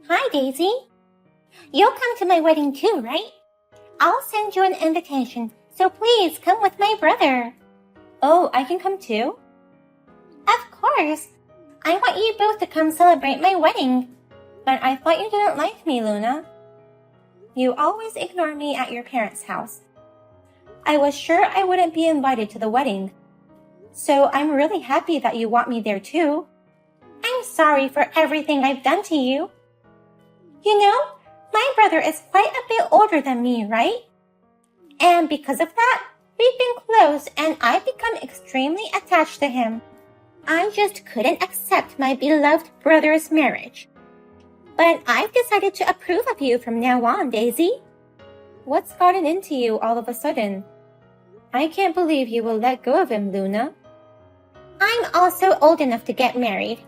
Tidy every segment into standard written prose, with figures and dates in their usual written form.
Hi, Daisy. You'll come to my wedding too, right? I'll send you an invitation, so please come with my brother. Oh, I can come too? Of course. I want you both to come celebrate my wedding. But I thought you didn't like me, Luna. You always ignore me at your parents' house. I was sure I wouldn't be invited to the wedding. So I'm really happy that you want me there too. I'm sorry for everything I've done to you. You know, my brother is quite a bit older than me, right? And because of that, we've been close and I've become extremely attached to him. I just couldn't accept my beloved brother's marriage. But I've decided to approve of you from now on, Daisy. What's gotten into you all of a sudden? I can't believe you will let go of him, Luna. I'm also old enough to get married.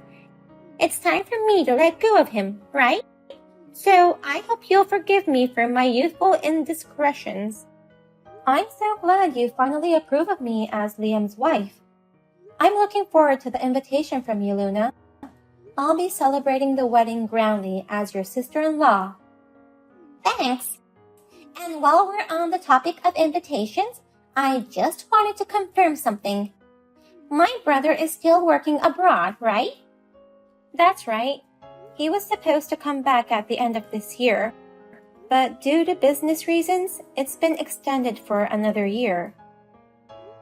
It's time for me to let go of him, right? So I hope you'll forgive me for my youthful indiscretions. I'm so glad you finally approve of me as Liam's wife. I'm looking forward to the invitation from you, Luna. I'll be celebrating the wedding grandly as your sister-in-law. Thanks. And while we're on the topic of invitations, I just wanted to confirm something. My brother is still working abroad, right? That's right. He was supposed to come back at the end of this year, but due to business reasons, it's been extended for another year.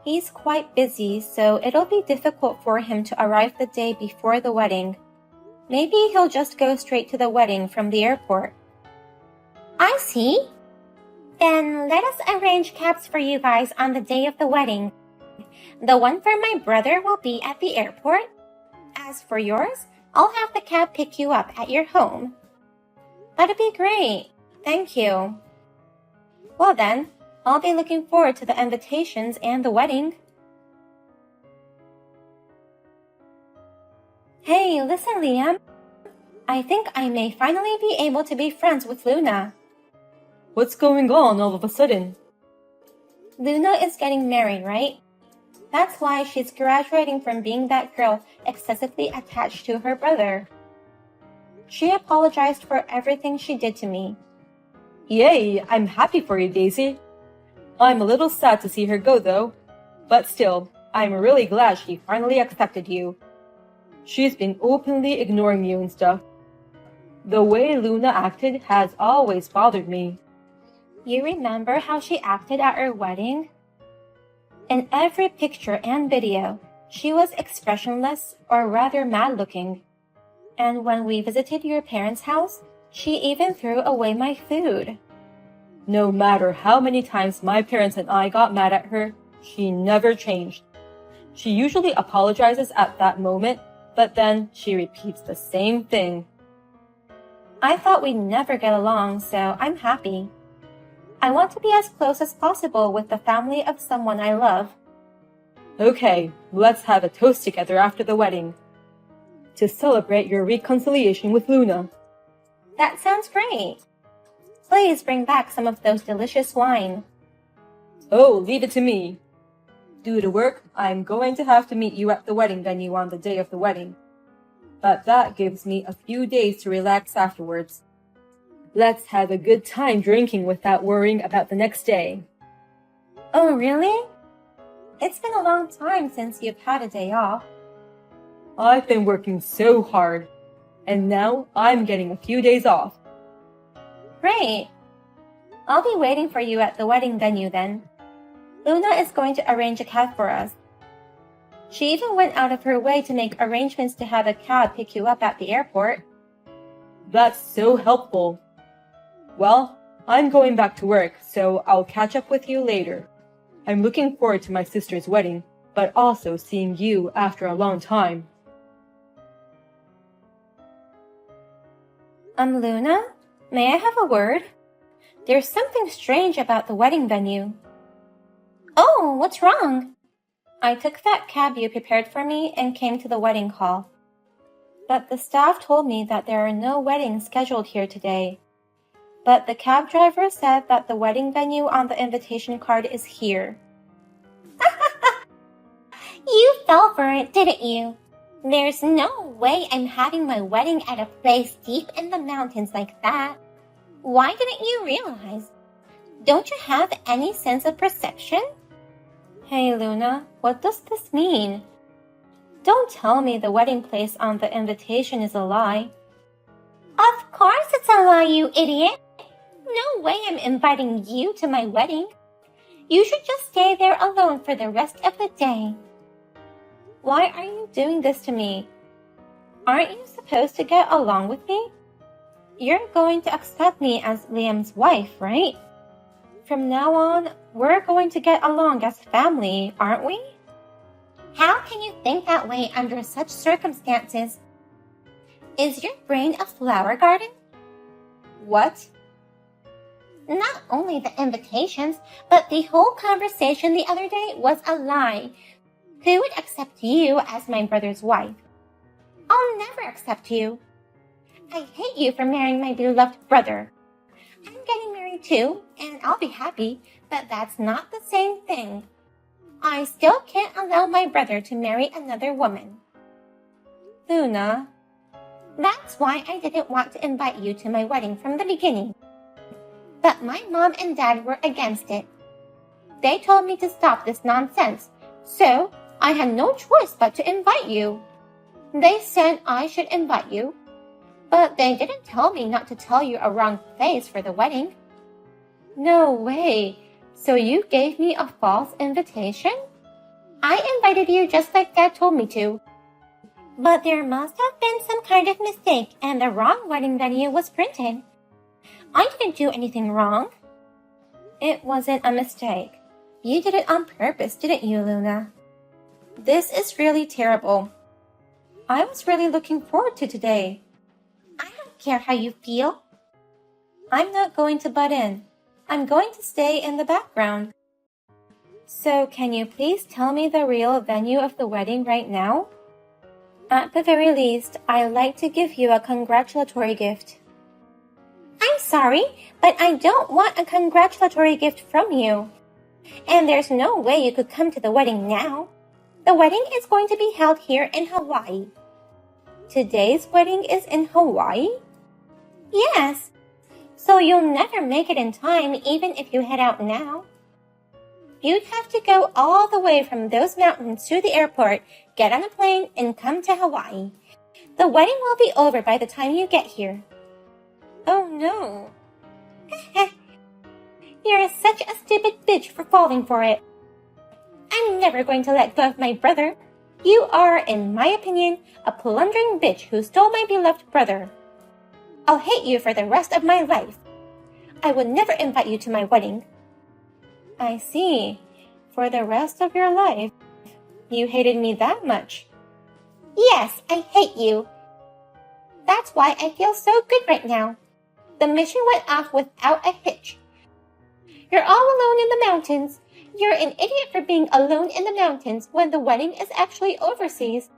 He's quite busy, so it'll be difficult for him to arrive the day before the wedding. Maybe he'll just go straight to the wedding from the airport. I see. Then let us arrange cabs for you guys on the day of the wedding. The one for my brother will be at the airport. As for yours, I'll have the cab pick you up at your home. That'd be great. Thank you. Well then, I'll be looking forward to the invitations and the wedding. Hey, listen, Liam. I think I may finally be able to be friends with Luna. What's going on all of a sudden? Luna is getting married, right? That's why she's graduating from being that girl excessively attached to her brother. She apologized for everything she did to me. Yay, I'm happy for you, Daisy. I'm a little sad to see her go though, but still, I'm really glad she finally accepted you. She's been openly ignoring you and stuff. The way Luna acted has always bothered me. You remember how she acted at our wedding? In every picture and video, she was expressionless or rather mad-looking. And when we visited your parents' house, she even threw away my food. No matter how many times my parents and I got mad at her, she never changed. She usually apologizes at that moment, but then she repeats the same thing. I thought we'd never get along, so I'm happy. I want to be as close as possible with the family of someone I love. Okay, let's have a toast together after the wedding. To celebrate your reconciliation with Luna. That sounds great. Please bring back some of those delicious wine. Oh, leave it to me. Due to work, I'm going to have to meet you at the wedding venue on the day of the wedding. But that gives me a few days to relax afterwards. Let's have a good time drinking without worrying about the next day. Oh, really? It's been a long time since you've had a day off. I've been working so hard, and now I'm getting a few days off. Great. I'll be waiting for you at the wedding venue then. Luna is going to arrange a cab for us. She even went out of her way to make arrangements to have a cab pick you up at the airport. That's so helpful. Well, I'm going back to work, so I'll catch up with you later. I'm looking forward to my sister's wedding, but also seeing you after a long time. Luna, may I have a word? There's something strange about the wedding venue. Oh, what's wrong? I took that cab you prepared for me and came to the wedding hall. But the staff told me that there are no weddings scheduled here today. But the cab driver said that the wedding venue on the invitation card is here. You fell for it, didn't you? There's no way I'm having my wedding at a place deep in the mountains like that. Why didn't you realize? Don't you have any sense of perception? Hey, Luna, what does this mean? Don't tell me the wedding place on the invitation is a lie. Of course it's a lie, you idiot. No way I'm inviting you to my wedding. You should just stay there alone for the rest of the day. Why are you doing this to me? Aren't you supposed to get along with me? You're going to accept me as Liam's wife, right? From now on, we're going to get along as family, aren't we? How can you think that way under such circumstances? Is your brain a flower garden? What? Not only the invitations, but the whole conversation the other day was a lie. Who would accept you as my brother's wife? I'll never accept you. I hate you for marrying my beloved brother. I'm getting married too, and I'll be happy, but that's not the same thing. I still can't allow my brother to marry another woman. Luna. That's why I didn't want to invite you to my wedding from the beginning. But my mom and dad were against it. They told me to stop this nonsense, so I had no choice but to invite you. They said I should invite you, but they didn't tell me not to tell you a wrong place for the wedding. No way. So you gave me a false invitation? I invited you just like Dad told me to. But there must have been some kind of mistake and the wrong wedding venue was printed. I didn't do anything wrong. It wasn't a mistake. You did it on purpose, didn't you, Luna? This is really terrible. I was really looking forward to today. I don't care how you feel. I'm not going to butt in. I'm going to stay in the background. So can you please tell me the real venue of the wedding right now? At the very least, I'd like to give you a congratulatory gift. I'm sorry, but I don't want a congratulatory gift from you. And there's no way you could come to the wedding now. The wedding is going to be held here in Hawaii. Today's wedding is in Hawaii? Yes. So you'll never make it in time even if you head out now. You'd have to go all the way from those mountains to the airport, get on a plane, and come to Hawaii. The wedding will be over by the time you get here. Oh no. You're such a stupid bitch for falling for it. I'm never going to let go of my brother. You are, in my opinion, a plundering bitch who stole my beloved brother. I'll hate you for the rest of my life. I would never invite you to my wedding. I see. For the rest of your life, you hated me that much. Yes, I hate you. That's why I feel so good right now. The mission went off without a hitch. You're all alone in the mountains. You're an idiot for being alone in the mountains when the wedding is actually overseas.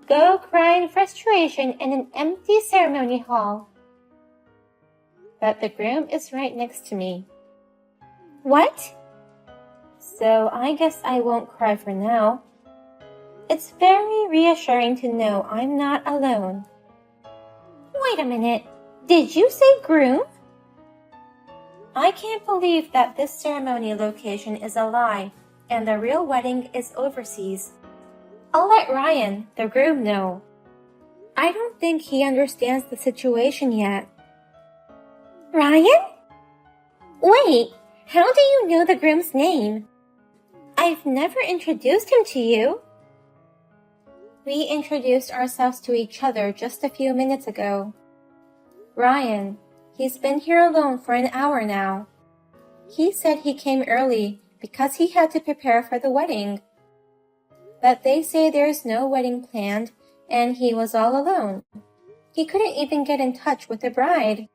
Go cry in frustration in an empty ceremony hall. But the groom is right next to me. What? So I guess I won't cry for now. It's very reassuring to know I'm not alone. Wait a minute. Did you say groom? I can't believe that this ceremony location is a lie and the real wedding is overseas. I'll let Ryan, the groom, know. I don't think he understands the situation yet. Ryan? Wait, how do you know the groom's name? I've never introduced him to you. We introduced ourselves to each other just a few minutes ago. Ryan, he's been here alone for an hour now. He said he came early because he had to prepare for the wedding. But they say there's no wedding planned and he was all alone. He couldn't even get in touch with the bride.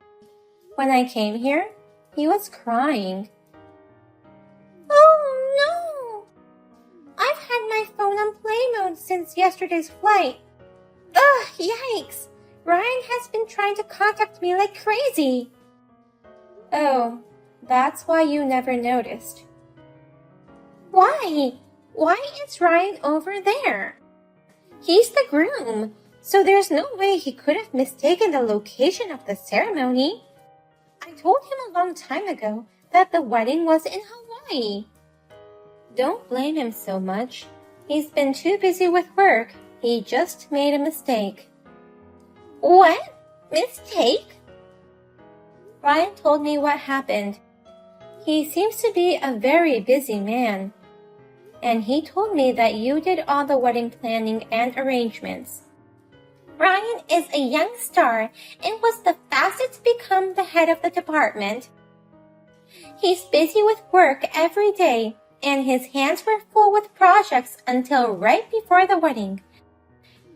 When I came here, he was crying. Oh no! I've had my phone on play mode since yesterday's flight. Ugh, yikes! Ryan has been trying to contact me like crazy. Oh, that's why you never noticed. Why? Why is Ryan over there? He's the groom, so there's no way he could have mistaken the location of the ceremony. I told him a long time ago that the wedding was in Hawaii. Don't blame him so much. He's been too busy with work. He just made a mistake. What? Mistake? Ryan told me what happened. He seems to be a very busy man. And he told me that you did all the wedding planning and arrangements. Ryan is a young star and was the fastest to become the head of the department. He's busy with work every day, and his hands were full with projects until right before the wedding.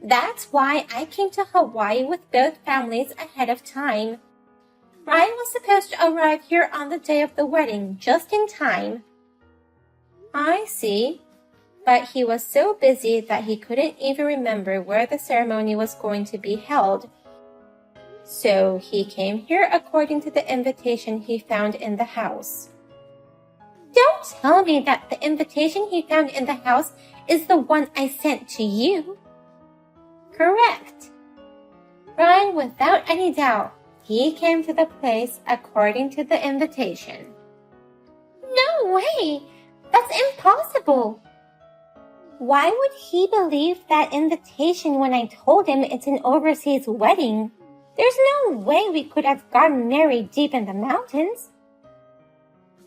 That's why I came to Hawaii with both families ahead of time. Ryan was supposed to arrive here on the day of the wedding, just in time. I see. But he was so busy that he couldn't even remember where the ceremony was going to be held. So he came here according to the invitation he found in the house. Don't tell me that the invitation he found in the house is the one I sent to you. Correct. Ryan, without any doubt, he came to the place according to the invitation. No way! That's impossible! Why would he believe that invitation when I told him it's an overseas wedding? There's no way we could have gotten married deep in the mountains.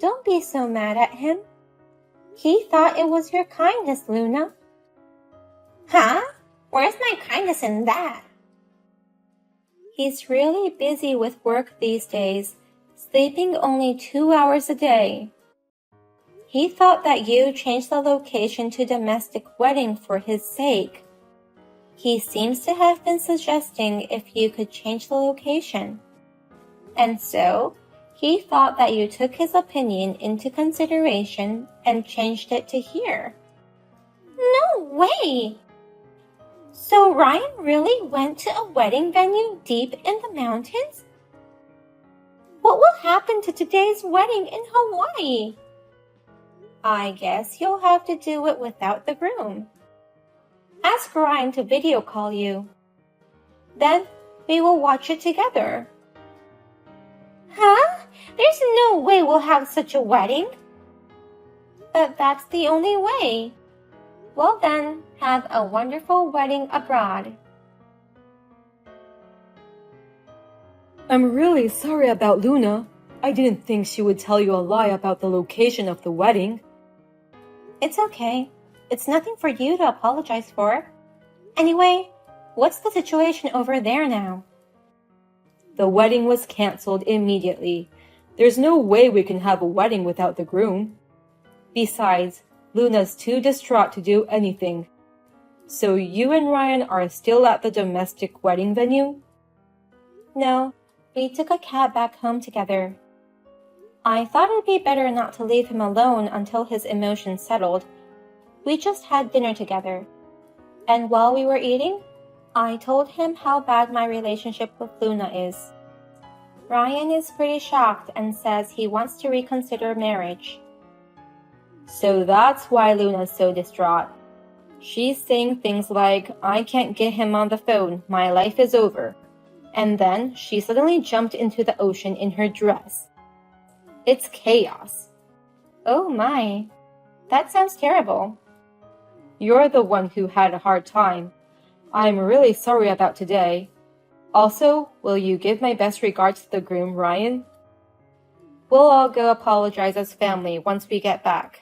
Don't be so mad at him. He thought it was your kindness, Luna. Huh? Where's my kindness in that? He's really busy with work these days, sleeping only 2 hours a day. He thought that you changed the location to domestic wedding for his sake. He seems to have been suggesting if you could change the location. And so, he thought that you took his opinion into consideration and changed it to here. No way! So Ryan really went to a wedding venue deep in the mountains? What will happen to today's wedding in Hawaii? I guess you'll have to do it without the groom. Ask Ryan to video call you. Then we will watch it together. Huh? There's no way we'll have such a wedding. But that's the only way. Well then, have a wonderful wedding abroad. I'm really sorry about Luna. I didn't think she would tell you a lie about the location of the wedding. It's okay. It's nothing for you to apologize for. Anyway, what's the situation over there now? The wedding was canceled immediately. There's no way we can have a wedding without the groom. Besides, Luna's too distraught to do anything. So you and Ryan are still at the domestic wedding venue? No, we took a cab back home together. I thought it'd be better not to leave him alone until his emotions settled. We just had dinner together. And while we were eating, I told him how bad my relationship with Luna is. Ryan is pretty shocked and says he wants to reconsider marriage. So that's why Luna's so distraught. She's saying things like, I can't get him on the phone, my life is over. And then she suddenly jumped into the ocean in her dress. It's chaos. Oh my, that sounds terrible. You're the one who had a hard time. I'm really sorry about today. Also, will you give my best regards to the groom, Ryan? We'll all go apologize as family once we get back.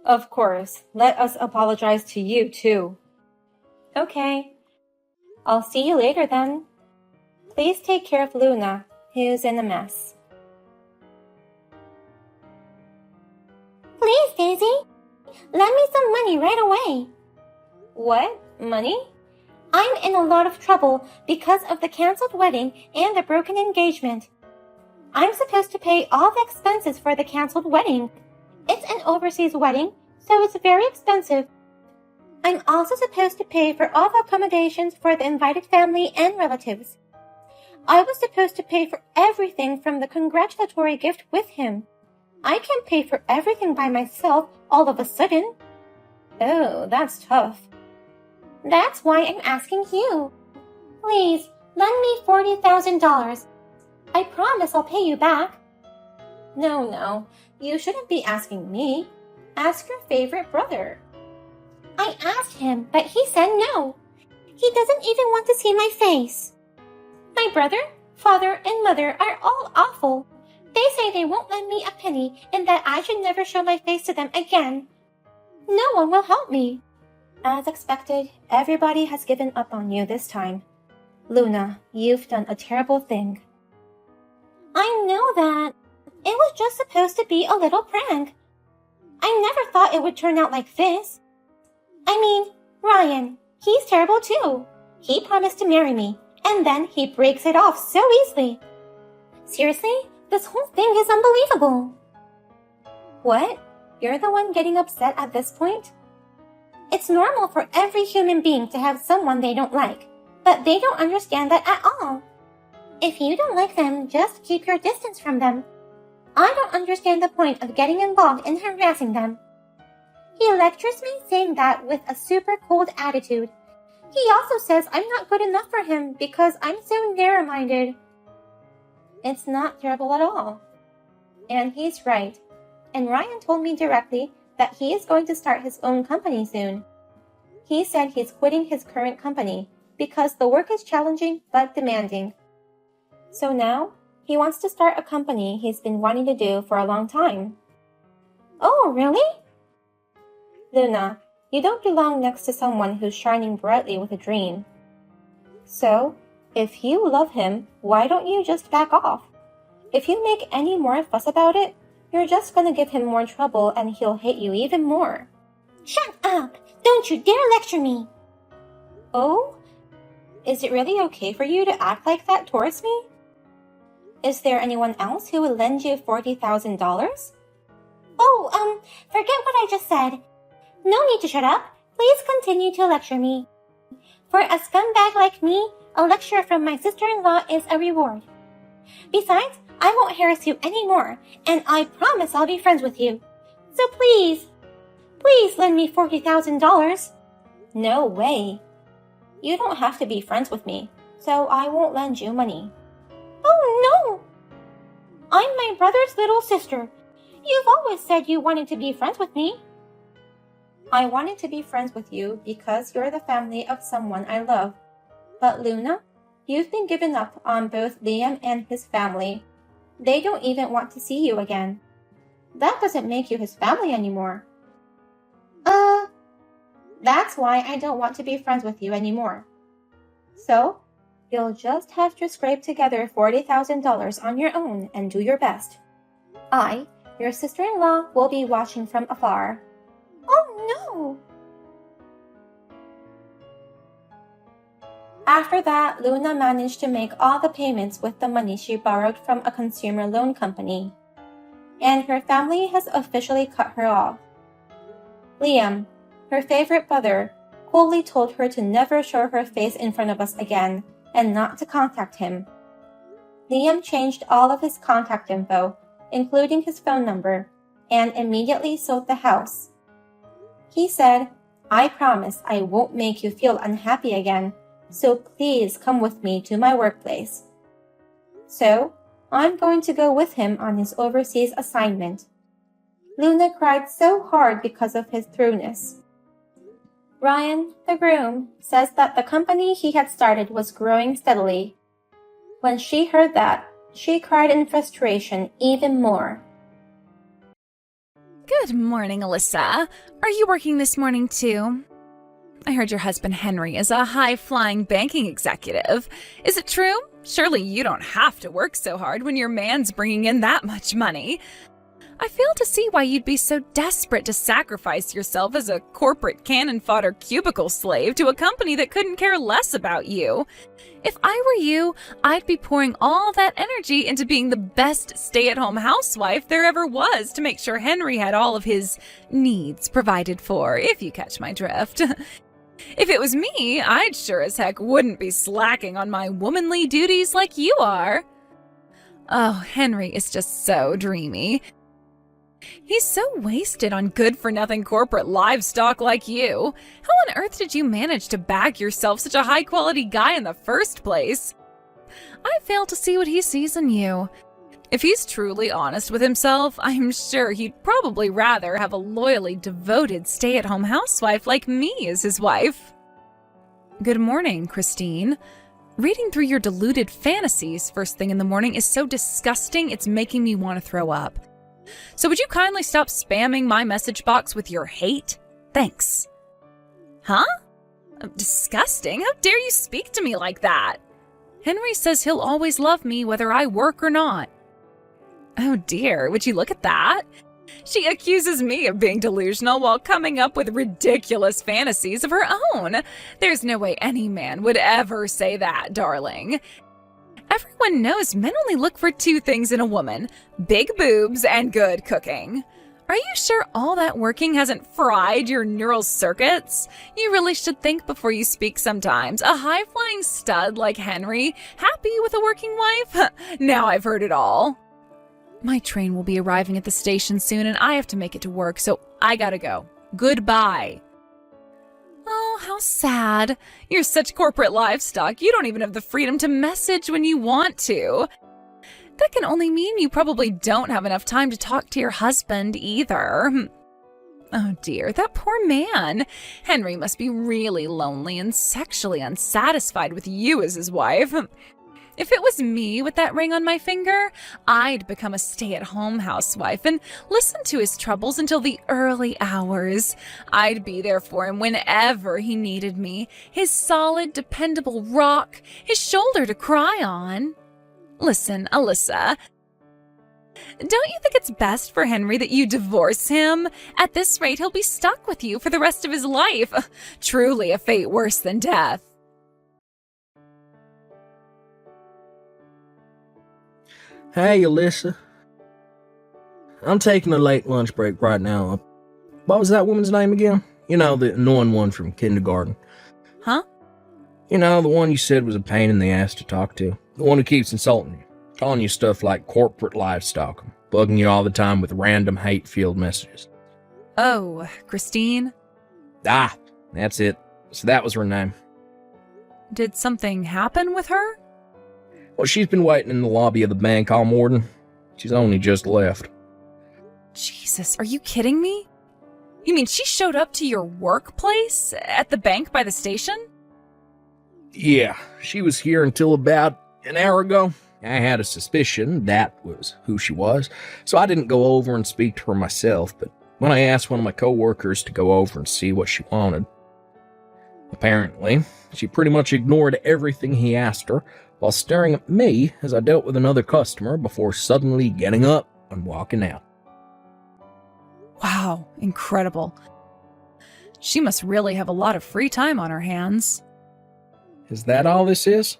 Of course, let us apologize to you too. Okay. I'll see you later then. Please take care of Luna, who's in a mess. Please, Daisy. Lend me some money right away. What? Money? I'm in a lot of trouble because of the canceled wedding and the broken engagement. I'm supposed to pay all the expenses for the canceled wedding. It's an overseas wedding, so it's very expensive. I'm also supposed to pay for all the accommodations for the invited family and relatives. I was supposed to pay for everything from the congratulatory gift with him. I can't pay for everything by myself all of a sudden. Oh, that's tough. That's why I'm asking you. Please, lend me $40,000. I promise I'll pay you back. No, you shouldn't be asking me. Ask your favorite brother. I asked him, but he said no. He doesn't even want to see my face. My brother, father, and mother are all awful. They say they won't lend me a penny and that I should never show my face to them again. No one will help me. As expected, everybody has given up on you this time. Luna, you've done a terrible thing. I know that. It was just supposed to be a little prank. I never thought it would turn out like this. I mean, Ryan, he's terrible too. He promised to marry me, and then he breaks it off so easily. Seriously, this whole thing is unbelievable. What? You're the one getting upset at this point? It's normal for every human being to have someone they don't like, but they don't understand that at all. If you don't like them, just keep your distance from them. I don't understand the point of getting involved in harassing them. He lectures me saying that with a super cold attitude. He also says I'm not good enough for him because I'm so narrow-minded. It's not terrible at all. And he's right. And Ryan told me directly that he is going to start his own company soon. He said he's quitting his current company because the work is challenging but demanding. So now, he wants to start a company he's been wanting to do for a long time. Oh, really? Luna, you don't belong next to someone who's shining brightly with a dream. So, if you love him, why don't you just back off? If you make any more fuss about it, you're just gonna give him more trouble and he'll hate you even more. Shut up! Don't you dare lecture me! Oh? Is it really okay for you to act like that towards me? Is there anyone else who would lend you $40,000? Oh, forget what I just said. No need to shut up. Please continue to lecture me. For a scumbag like me, a lecture from my sister-in-law is a reward. Besides, I won't harass you anymore, and I promise I'll be friends with you. So please lend me $40,000. No way. You don't have to be friends with me, so I won't lend you money. Oh no! I'm my brother's little sister. You've always said you wanted to be friends with me. I wanted to be friends with you because you're the family of someone I love. But Luna, you've been given up on both Liam and his family. They don't even want to see you again. That doesn't make you his family anymore. That's why I don't want to be friends with you anymore. So, you'll just have to scrape together $40,000 on your own and do your best. I, your sister-in-law, will be watching from afar. Oh no! After that, Luna managed to make all the payments with the money she borrowed from a consumer loan company. And her family has officially cut her off. Liam, her favorite brother, coolly told her to never show her face in front of us again and not to contact him. Liam changed all of his contact info, including his phone number, and immediately sold the house. He said, "I promise I won't make you feel unhappy again, so please come with me to my workplace." So, I'm going to go with him on his overseas assignment. Luna cried so hard because of his thoroughness. Ryan, the groom, says that the company he had started was growing steadily. When she heard that, she cried in frustration even more. Good morning, Alyssa. Are you working this morning too? I heard your husband Henry is a high-flying banking executive. Is it true? Surely you don't have to work so hard when your man's bringing in that much money. I fail to see why you'd be so desperate to sacrifice yourself as a corporate cannon fodder cubicle slave to a company that couldn't care less about you. If I were you, I'd be pouring all that energy into being the best stay-at-home housewife there ever was to make sure Henry had all of his needs provided for, if you catch my drift. If it was me, I'd sure as heck wouldn't be slacking on my womanly duties like you are. Oh, Henry is just so dreamy. He's so wasted on good-for-nothing corporate livestock like you. How on earth did you manage to bag yourself such a high-quality guy in the first place? I fail to see what he sees in you. If he's truly honest with himself, I'm sure he'd probably rather have a loyally devoted stay-at-home housewife like me as his wife. Good morning, Christine. Reading through your deluded fantasies first thing in the morning is so disgusting it's making me want to throw up. So would you kindly stop spamming my message box with your hate? Thanks. Huh? Disgusting? How dare you speak to me like that? Henry says he'll always love me whether I work or not. Oh dear, would you look at that? She accuses me of being delusional while coming up with ridiculous fantasies of her own. There's no way any man would ever say that, darling. Everyone knows men only look for two things in a woman: big boobs and good cooking. Are you sure all that working hasn't fried your neural circuits? You really should think before you speak sometimes. A high-flying stud like Henry, happy with a working wife? Now I've heard it all. My train will be arriving at the station soon and I have to make it to work, so I gotta go. Goodbye. Oh, how sad. You're such corporate livestock, you don't even have the freedom to message when you want to. That can only mean you probably don't have enough time to talk to your husband either. Oh dear, that poor man. Henry must be really lonely and sexually unsatisfied with you as his wife. If it was me with that ring on my finger, I'd become a stay-at-home housewife and listen to his troubles until the early hours. I'd be there for him whenever he needed me, his solid, dependable rock, his shoulder to cry on. Listen, Alyssa, don't you think it's best for Henry that you divorce him? At this rate, he'll be stuck with you for the rest of his life. Truly a fate worse than death. Hey, Alyssa. I'm taking a late lunch break right now. What was that woman's name again? You know, the annoying one from kindergarten. Huh? You know, the one you said was a pain in the ass to talk to. The one who keeps insulting you, calling you stuff like corporate livestock, bugging you all the time with random hate-filled messages. Oh, Christine? Ah, that's it. So that was her name. Did something happen with her? Well, she's been waiting in the lobby of the bank all morning. She's only just left. Jesus, are you kidding me? You mean she showed up to your workplace at the bank by the station? Yeah, she was here until about an hour ago. I had a suspicion that was who she was, so I didn't go over and speak to her myself, but when I asked one of my coworkers to go over and see what she wanted, apparently, she pretty much ignored everything he asked her while staring at me as I dealt with another customer before suddenly getting up and walking out. Wow, incredible. She must really have a lot of free time on her hands. Is that all this is?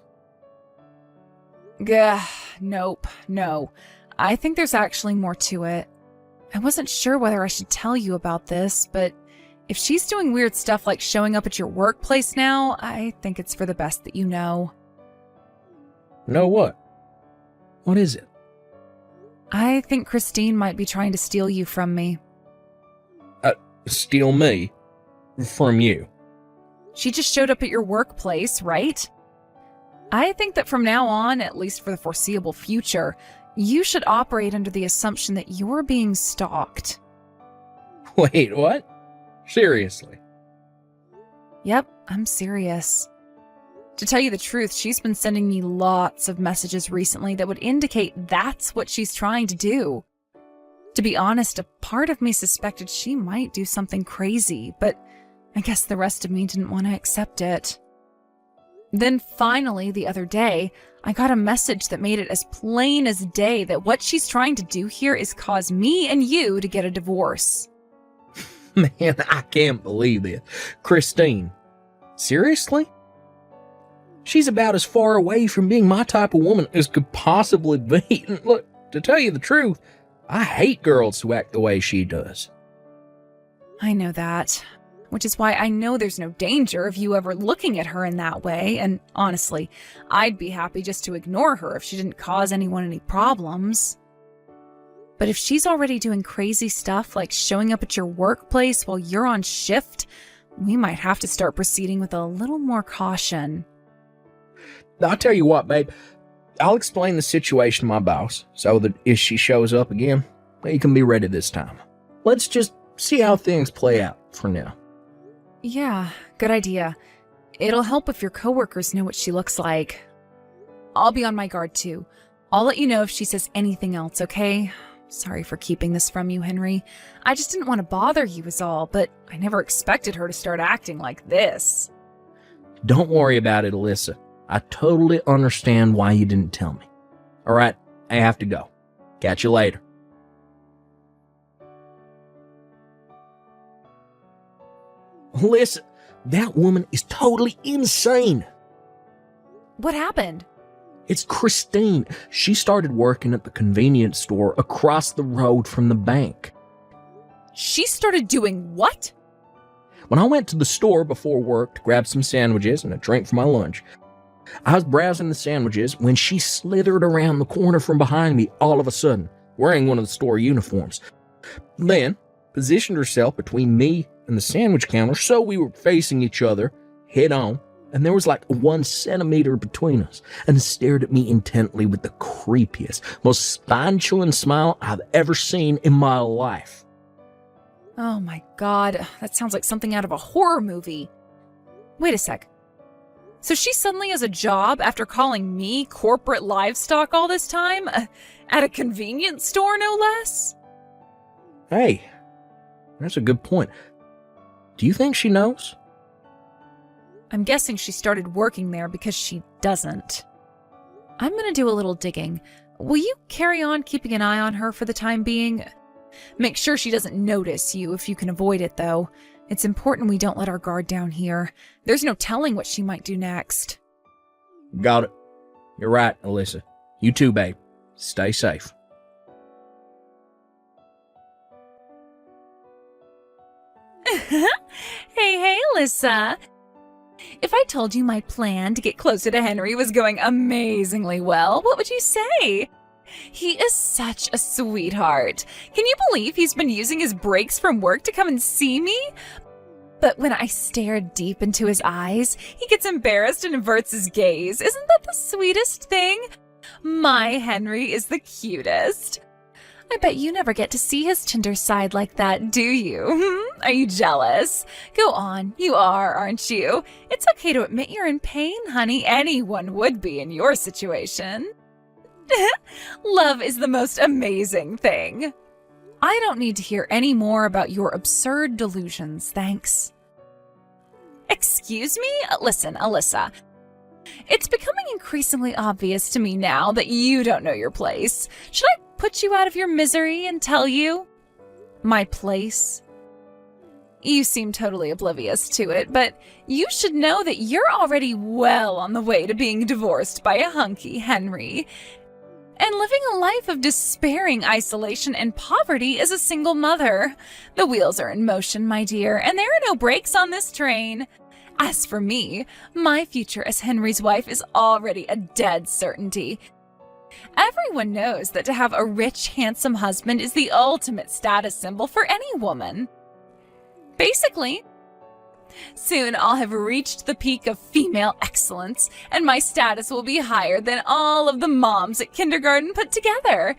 Gah, nope, no. I think there's actually more to it. I wasn't sure whether I should tell you about this, but if she's doing weird stuff like showing up at your workplace now, I think it's for the best that you know. Know what? What is it? I think Christine might be trying to steal you from me. Steal me? From you? She just showed up at your workplace, right? I think that from now on, at least for the foreseeable future, you should operate under the assumption that you're being stalked. Wait, what? Seriously? Yep, I'm serious. To tell you the truth, she's been sending me lots of messages recently that would indicate that's what she's trying to do. To be honest, a part of me suspected she might do something crazy, but I guess the rest of me didn't want to accept it. Then finally, the other day, I got a message that made it as plain as day that what she's trying to do here is cause me and you to get a divorce. Man, I can't believe this. Christine, seriously? She's about as far away from being my type of woman as could possibly be. And look, to tell you the truth, I hate girls who act the way she does. I know that, which is why I know there's no danger of you ever looking at her in that way, and honestly, I'd be happy just to ignore her if she didn't cause anyone any problems. But if she's already doing crazy stuff like showing up at your workplace while you're on shift, we might have to start proceeding with a little more caution. I'll tell you what, babe. I'll explain the situation to my boss so that if she shows up again, he can be ready this time. Let's just see how things play out for now. Yeah, good idea. It'll help if your coworkers know what she looks like. I'll be on my guard too. I'll let you know if she says anything else, okay? Sorry for keeping this from you, Henry. I just didn't want to bother you is all, but I never expected her to start acting like this. Don't worry about it, Alyssa. I totally understand why you didn't tell me. All right, I have to go. Catch you later. Alyssa, that woman is totally insane. What happened? It's Christine. She started working at the convenience store across the road from the bank. She started doing what? When I went to the store before work to grab some sandwiches and a drink for my lunch, I was browsing the sandwiches when she slithered around the corner from behind me all of a sudden, wearing one of the store uniforms. Then positioned herself between me and the sandwich counter so we were facing each other head on, and there was like 1 centimeter between us, and stared at me intently with the creepiest, most spine-chilling smile I've ever seen in my life. Oh my god, that sounds like something out of a horror movie. Wait a sec. So she suddenly has a job after calling me corporate livestock all this time? At a convenience store, no less? Hey, that's a good point. Do you think she knows? I'm guessing she started working there because she doesn't. I'm gonna do a little digging. Will you carry on keeping an eye on her for the time being? Make sure she doesn't notice you if you can avoid it, though. It's important we don't let our guard down here. There's no telling what she might do next. Got it. You're right, Alyssa. You too, babe. Stay safe. Hey, Alyssa. If I told you my plan to get closer to Henry was going amazingly well, what would you say? He is such a sweetheart. Can you believe he's been using his breaks from work to come and see me? But when I stare deep into his eyes, he gets embarrassed and averts his gaze. Isn't that the sweetest thing? My Henry is the cutest. I bet you never get to see his tender side like that, do you? Are you jealous? Go on, you are, aren't you? It's okay to admit you're in pain, honey. Anyone would be in your situation. Love is the most amazing thing. I don't need to hear any more about your absurd delusions, thanks. Excuse me? Listen, Alyssa. It's becoming increasingly obvious to me now that you don't know your place. Should I put you out of your misery and tell you my place? You seem totally oblivious to it, but you should know that you're already well on the way to being divorced by a hunky Henry, and living a life of despairing isolation and poverty as a single mother. The wheels are in motion, my dear, and there are no brakes on this train. As for me, my future as Henry's wife is already a dead certainty. Everyone knows that to have a rich, handsome husband is the ultimate status symbol for any woman. Basically, soon I'll have reached the peak of female excellence, and my status will be higher than all of the moms at kindergarten put together.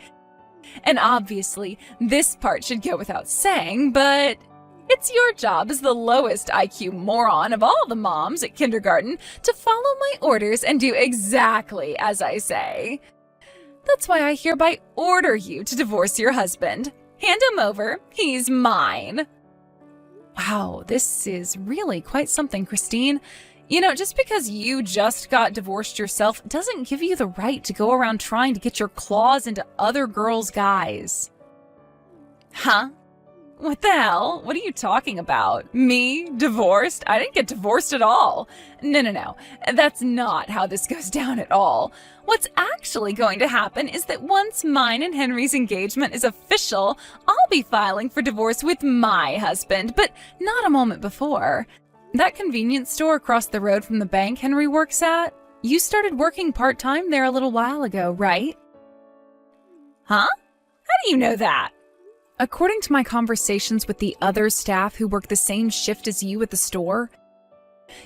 And obviously, this part should go without saying, but it's your job as the lowest IQ moron of all the moms at kindergarten to follow my orders and do exactly as I say. That's why I hereby order you to divorce your husband. Hand him over. He's mine. Wow, this is really quite something, Christine. You know, just because you just got divorced yourself doesn't give you the right to go around trying to get your claws into other girls' guys. Huh? What the hell? What are you talking about? Me? Divorced? I didn't get divorced at all. No. That's not how this goes down at all. What's actually going to happen is that once mine and Henry's engagement is official, I'll be filing for divorce with my husband, but not a moment before. That convenience store across the road from the bank Henry works at, you started working part-time there a little while ago, right? Huh? How do you know that? According to my conversations with the other staff who work the same shift as you at the store,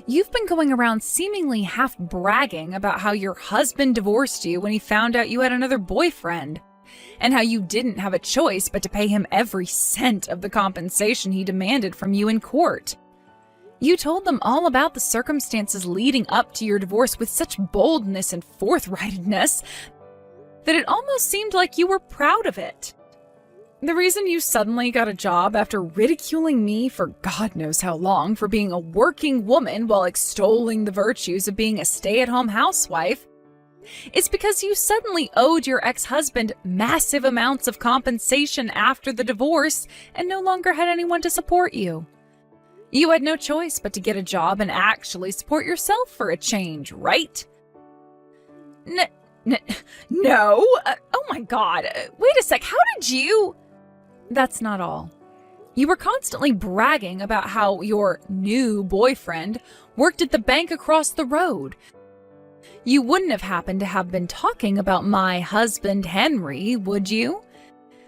you've been going around seemingly half bragging about how your husband divorced you when he found out you had another boyfriend, and how you didn't have a choice but to pay him every cent of the compensation he demanded from you in court. You told them all about the circumstances leading up to your divorce with such boldness and forthrightedness that it almost seemed like you were proud of it. The reason you suddenly got a job after ridiculing me for God knows how long for being a working woman while extolling the virtues of being a stay-at-home housewife is because you suddenly owed your ex-husband massive amounts of compensation after the divorce and no longer had anyone to support you. You had no choice but to get a job and actually support yourself for a change, right? No. Oh my God. Wait a sec. How did you... That's not all. You were constantly bragging about how your new boyfriend worked at the bank across the road. You wouldn't have happened to have been talking about my husband, Henry, would you?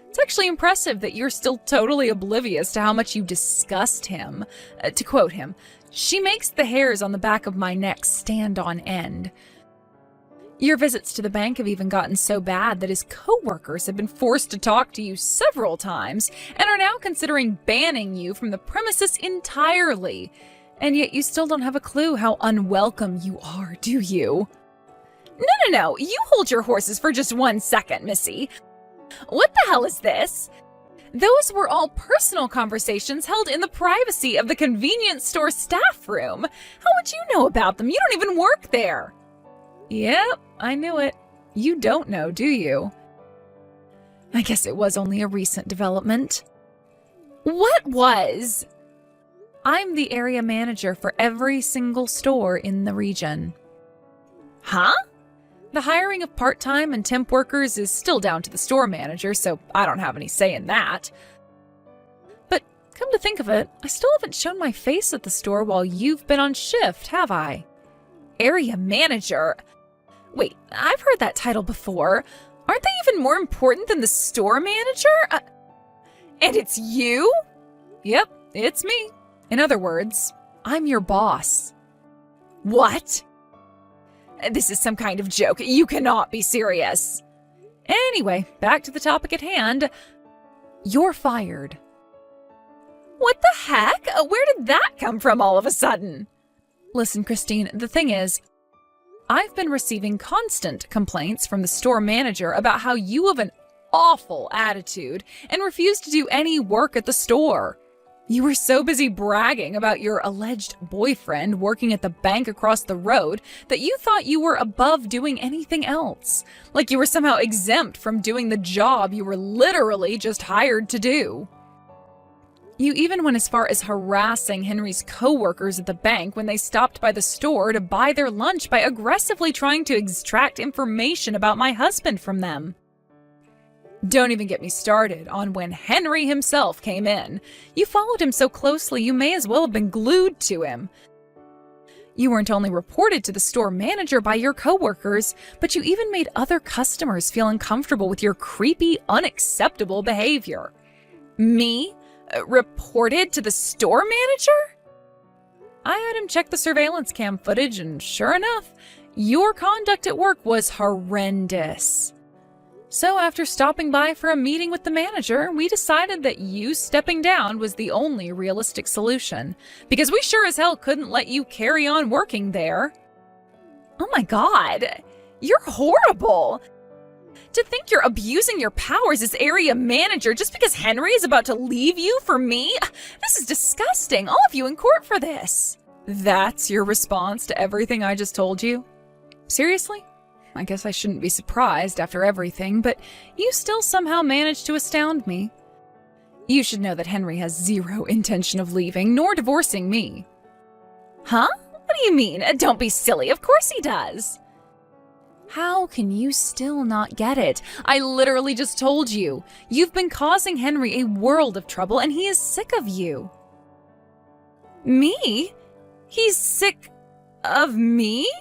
It's actually impressive that you're still totally oblivious to how much you disgust him. To quote him, "She makes the hairs on the back of my neck stand on end." Your visits to the bank have even gotten so bad that his co-workers have been forced to talk to you several times and are now considering banning you from the premises entirely. And yet you still don't have a clue how unwelcome you are, do you? No. You hold your horses for just 1 second, Missy. What the hell is this? Those were all personal conversations held in the privacy of the convenience store staff room. How would you know about them? You don't even work there. Yep, I knew it. You don't know, do you? I guess it was only a recent development. What was? I'm the area manager for every single store in the region. Huh? The hiring of part-time and temp workers is still down to the store manager, so I don't have any say in that. But come to think of it, I still haven't shown my face at the store while you've been on shift, have I? Area manager? Wait, I've heard that title before. Aren't they even more important than the store manager? And it's you? Yep, it's me. In other words, I'm your boss. What? This is some kind of joke. You cannot be serious. Anyway, back to the topic at hand. You're fired. What the heck? Where did that come from all of a sudden? Listen, Christine, the thing is, I've been receiving constant complaints from the store manager about how you have an awful attitude and refuse to do any work at the store. You were so busy bragging about your alleged boyfriend working at the bank across the road that you thought you were above doing anything else, like you were somehow exempt from doing the job you were literally just hired to do. You even went as far as harassing Henry's co-workers at the bank when they stopped by the store to buy their lunch by aggressively trying to extract information about my husband from them. Don't even get me started on when Henry himself came in. You followed him so closely you may as well have been glued to him. You weren't only reported to the store manager by your coworkers, but you even made other customers feel uncomfortable with your creepy, unacceptable behavior. Me? Reported to the store manager? I had him check the surveillance cam footage, and sure enough, your conduct at work was horrendous. So after stopping by for a meeting with the manager, we decided that you stepping down was the only realistic solution, because we sure as hell couldn't let you carry on working there. Oh my God, you're horrible! To think you're abusing your powers as area manager just because Henry is about to leave you for me? This is disgusting. I'll have you in court for this. That's your response to everything I just told you? Seriously? I guess I shouldn't be surprised after everything, but you still somehow managed to astound me. You should know that Henry has zero intention of leaving, nor divorcing me. Huh? What do you mean? Don't be silly. Of course he does. How can you still not get it? I literally just told you. You've been causing Henry a world of trouble, and he is sick of you. Me? He's sick of me?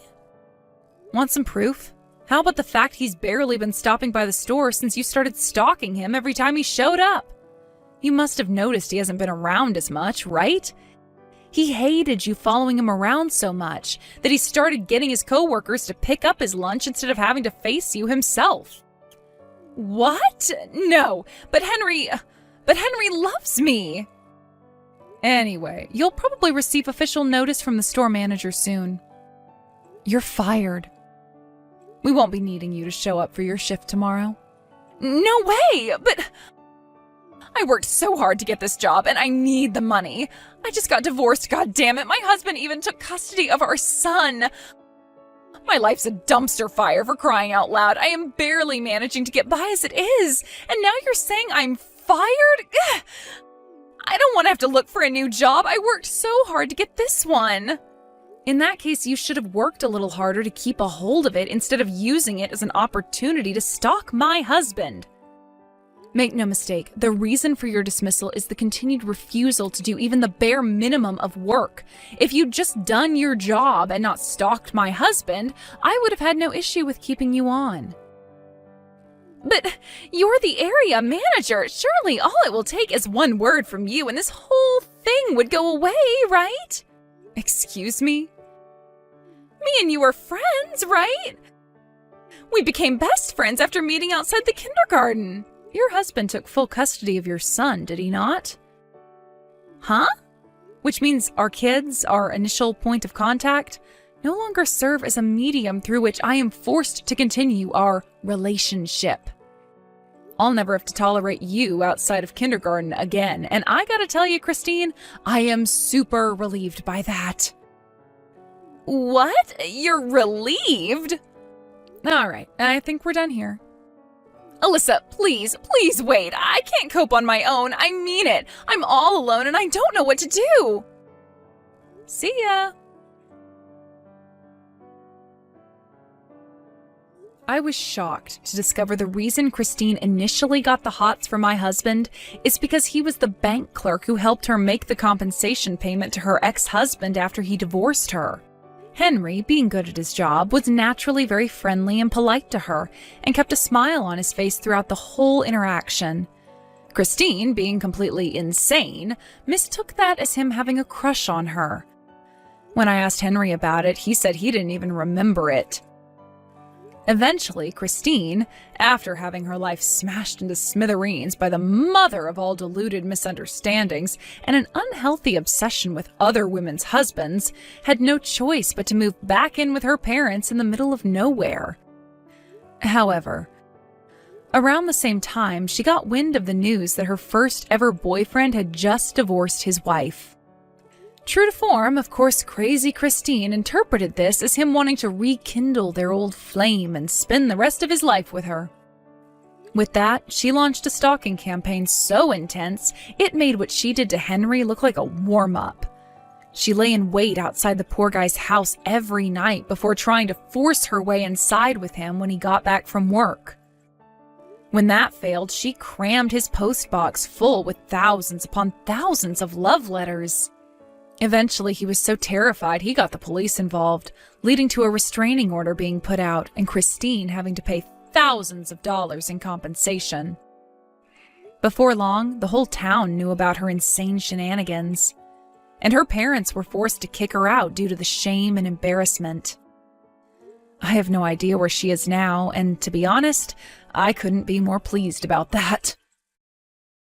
Want some proof? How about the fact he's barely been stopping by the store since you started stalking him every time he showed up? You must have noticed he hasn't been around as much, right? He hated you following him around so much that he started getting his coworkers to pick up his lunch instead of having to face you himself. What? No, but Henry loves me. Anyway, you'll probably receive official notice from the store manager soon. You're fired. We won't be needing you to show up for your shift tomorrow. No way, but I worked so hard to get this job and I need the money. I just got divorced, goddammit. My husband even took custody of our son. My life's a dumpster fire, for crying out loud. I am barely managing to get by as it is. And now you're saying I'm fired? Ugh. I don't want to have to look for a new job. I worked so hard to get this one. In that case, you should have worked a little harder to keep a hold of it instead of using it as an opportunity to stalk my husband. Make no mistake, the reason for your dismissal is the continued refusal to do even the bare minimum of work. If you'd just done your job and not stalked my husband, I would have had no issue with keeping you on. But you're the area manager. Surely all it will take is one word from you and this whole thing would go away, right? Excuse me? Me and you are friends, right? We became best friends after meeting outside the kindergarten. Your husband took full custody of your son, did he not? Huh? Which means our kids, our initial point of contact, no longer serve as a medium through which I am forced to continue our relationship. I'll never have to tolerate you outside of kindergarten again, and I gotta tell you, Christine, I am super relieved by that. What? You're relieved? All right, I think we're done here. Alyssa, please wait. I can't cope on my own. I mean it. I'm all alone and I don't know what to do. See ya. I was shocked to discover the reason Christine initially got the hots for my husband is because he was the bank clerk who helped her make the compensation payment to her ex-husband after he divorced her. Henry, being good at his job, was naturally very friendly and polite to her and kept a smile on his face throughout the whole interaction. Christine, being completely insane, mistook that as him having a crush on her. When I asked Henry about it, he said he didn't even remember it. Eventually, Christine, after having her life smashed into smithereens by the mother of all deluded misunderstandings and an unhealthy obsession with other women's husbands, had no choice but to move back in with her parents in the middle of nowhere. However, around the same time, she got wind of the news that her first ever boyfriend had just divorced his wife. True to form, of course, crazy Christine interpreted this as him wanting to rekindle their old flame and spend the rest of his life with her. With that, she launched a stalking campaign so intense, it made what she did to Henry look like a warm-up. She lay in wait outside the poor guy's house every night before trying to force her way inside with him when he got back from work. When that failed, she crammed his postbox full with thousands upon thousands of love letters. Eventually, he was so terrified he got the police involved, leading to a restraining order being put out and Christine having to pay thousands of dollars in compensation. Before long, the whole town knew about her insane shenanigans, and her parents were forced to kick her out due to the shame and embarrassment. I have no idea where she is now, and to be honest, I couldn't be more pleased about that.